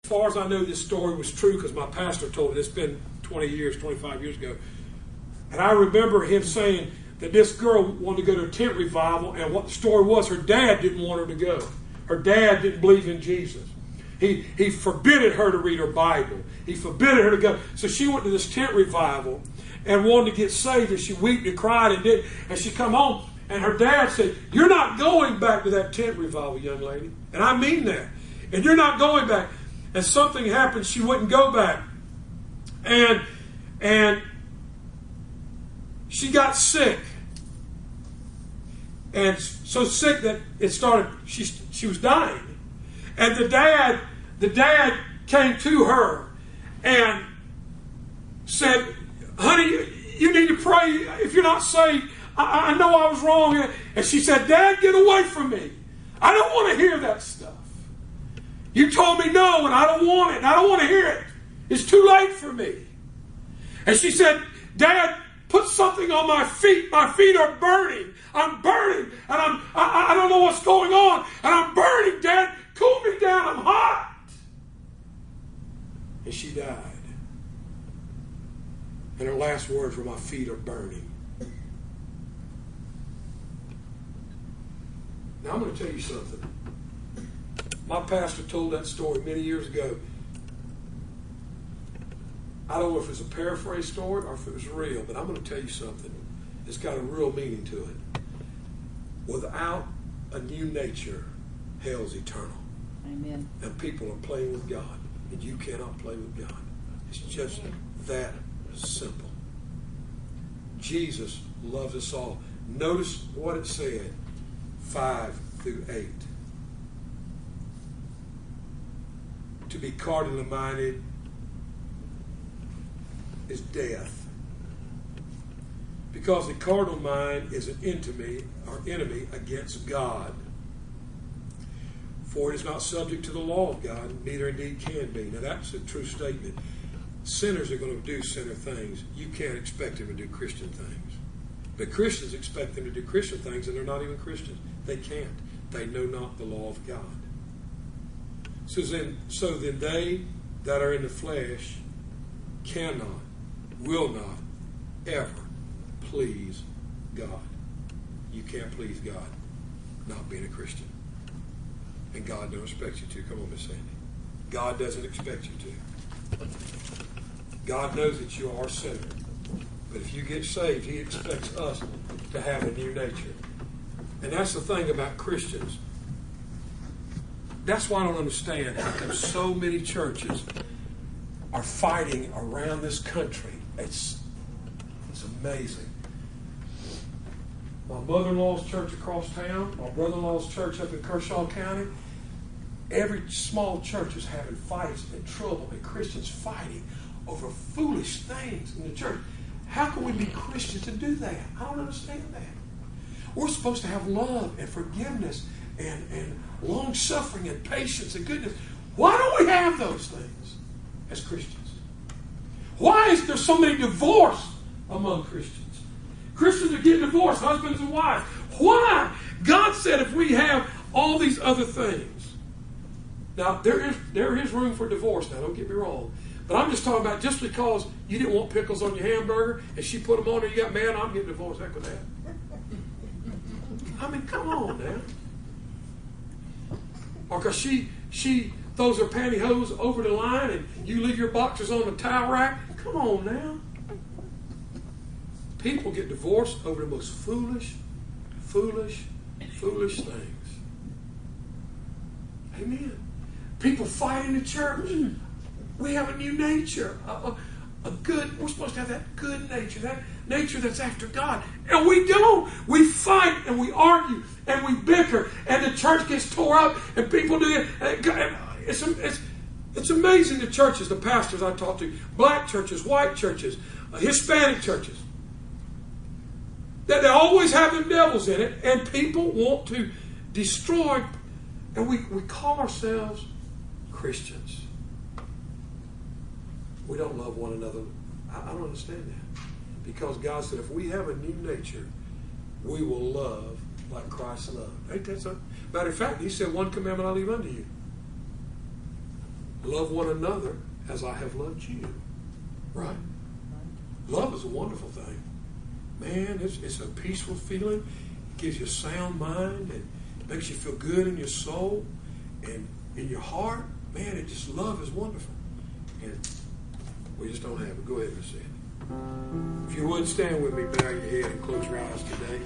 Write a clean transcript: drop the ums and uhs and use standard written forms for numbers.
far as I know, this story was true because my pastor told it. It's been 20 years, 25 years ago. And I remember him saying that this girl wanted to go to a tent revival, and what the story was, her dad didn't want her to go. Her dad didn't believe in Jesus. He forbidden her to read her Bible. He forbidden her to go. So she went to this tent revival and wanted to get saved, and she wept and cried and did. And she come home, and her dad said, "You're not going back to that tent revival, young lady." And I mean that. And you're not going back. And something happened. She wouldn't go back. And she got sick. And so sick that it started, she was dying. And the dad came to her and said, "Honey, you need to pray. If you're not saved, I know I was wrong." And she said, "Dad, get away from me. I don't want to hear that stuff. You told me no, and I don't want it. And I don't want to hear it. It's too late for me." And she said, "Dad, put something on my feet. My feet are burning. I'm burning, and I don't know what's going on, and I'm burning. Dad, cool me down. I'm hot." And she died. And her last words were, "My feet are burning." Now I'm going to tell you something. My pastor told that story many years ago. I don't know if it's a paraphrase story or if it was real, but I'm going to tell you something. It's got a real meaning to it. Without a new nature, hell's eternal. Amen. And people are playing with God, and you cannot play with God. It's just that simple. Jesus loves us all. Notice what it said, 5 through 8. To be carnally minded is death. Because the carnal mind is an enemy against God. For it is not subject to the law of God, neither indeed can be. Now that's a true statement. Sinners are going to do sinner things. You can't expect them to do Christian things. But Christians expect them to do Christian things, and they're not even Christians. They can't. They know not the law of God. So then they that are in the flesh cannot, will not, ever please God. You can't please God not being a Christian. And God don't expect you to. Come on, Miss Sandy. God doesn't expect you to. God knows that you are a sinner. But if you get saved, He expects us to have a new nature. And that's the thing about Christians. That's why I don't understand how come so many churches are fighting around this country. It's amazing. My mother-in-law's church across town, my brother-in-law's church up in Kershaw County, every small church is having fights and trouble and Christians fighting over foolish things in the church. How can we be Christians to do that? I don't understand that. We're supposed to have love and forgiveness and long-suffering and patience and goodness. Why don't we have those things as Christians? Why is there so many divorce among Christians? Christians are getting divorced, husbands and wives. Why? God said if we have all these other things. Now, there is room for divorce now, don't get me wrong. But I'm just talking about just because you didn't want pickles on your hamburger and she put them on and you got mad, I'm getting divorced. Heck with that. I mean, come on now. Or because she throws her pantyhose over the line and you leave your boxers on the towel rack. Come on now. People get divorced over the most foolish things. Amen. People fight in the church. We have a new nature. We're supposed to have that good nature, that nature that's after God. And we don't. We fight and we argue and we bicker and the church gets tore up and people do it. It's amazing the churches, the pastors I talk to, black churches, white churches, Hispanic churches, that they always have them devils in it and people want to destroy, and we call ourselves Christians. We don't love one another. I don't understand that. Because God said if we have a new nature, we will love like Christ loved. Ain't that something? Matter of fact, He said, one commandment I leave unto you. love one another as I have loved you. Right? Love is a wonderful thing. Man, it's a peaceful feeling. It gives you a sound mind. And makes you feel good in your soul and in your heart. Man, love is wonderful. And we just don't have it. Go ahead, Miss Sandy. If you would, stand with me, bow your head and close your eyes today.